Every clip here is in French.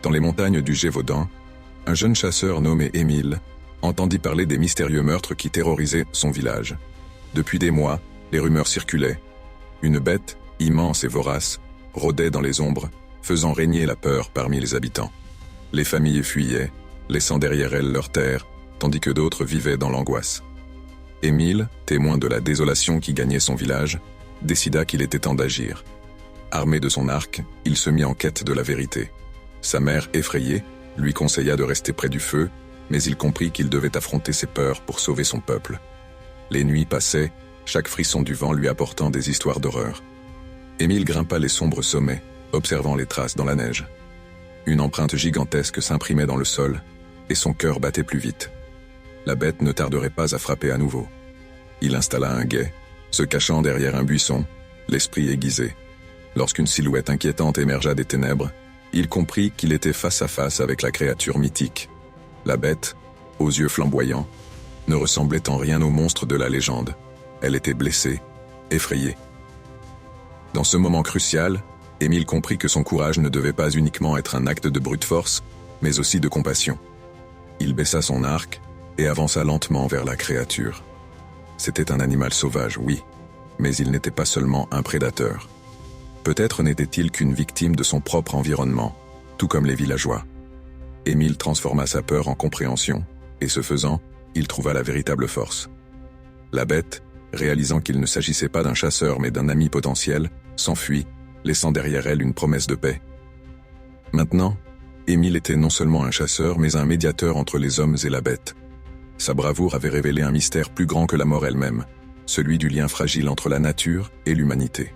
Dans les montagnes du Gévaudan, un jeune chasseur nommé Émile entendit parler des mystérieux meurtres qui terrorisaient son village. Depuis des mois, les rumeurs circulaient. Une bête, immense et vorace, rôdait dans les ombres, faisant régner la peur parmi les habitants. Les familles fuyaient, laissant derrière elles leurs terres, tandis que d'autres vivaient dans l'angoisse. Émile, témoin de la désolation qui gagnait son village, décida qu'il était temps d'agir. Armé de son arc, il se mit en quête de la vérité. Sa mère, effrayée, lui conseilla de rester près du feu, mais il comprit qu'il devait affronter ses peurs pour sauver son peuple. Les nuits passaient, chaque frisson du vent lui apportant des histoires d'horreur. Émile grimpa les sombres sommets, observant les traces dans la neige. Une empreinte gigantesque s'imprimait dans le sol, et son cœur battait plus vite. La bête ne tarderait pas à frapper à nouveau. Il installa un guet, se cachant derrière un buisson, l'esprit aiguisé. Lorsqu'une silhouette inquiétante émergea des ténèbres, il comprit qu'il était face à face avec la créature mythique. La bête, aux yeux flamboyants, ne ressemblait en rien au monstre de la légende. Elle était blessée, effrayée. Dans ce moment crucial, Émile comprit que son courage ne devait pas uniquement être un acte de brute force, mais aussi de compassion. Il baissa son arc et avança lentement vers la créature. C'était un animal sauvage, oui, mais il n'était pas seulement un prédateur. Peut-être n'était-il qu'une victime de son propre environnement, tout comme les villageois. Émile transforma sa peur en compréhension, et ce faisant, il trouva la véritable force. La bête, réalisant qu'il ne s'agissait pas d'un chasseur mais d'un ami potentiel, s'enfuit, laissant derrière elle une promesse de paix. Maintenant, Émile était non seulement un chasseur mais un médiateur entre les hommes et la bête. Sa bravoure avait révélé un mystère plus grand que la mort elle-même, celui du lien fragile entre la nature et l'humanité.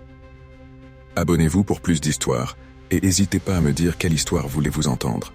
Abonnez-vous pour plus d'histoires, et n'hésitez pas à me dire quelle histoire voulez-vous entendre.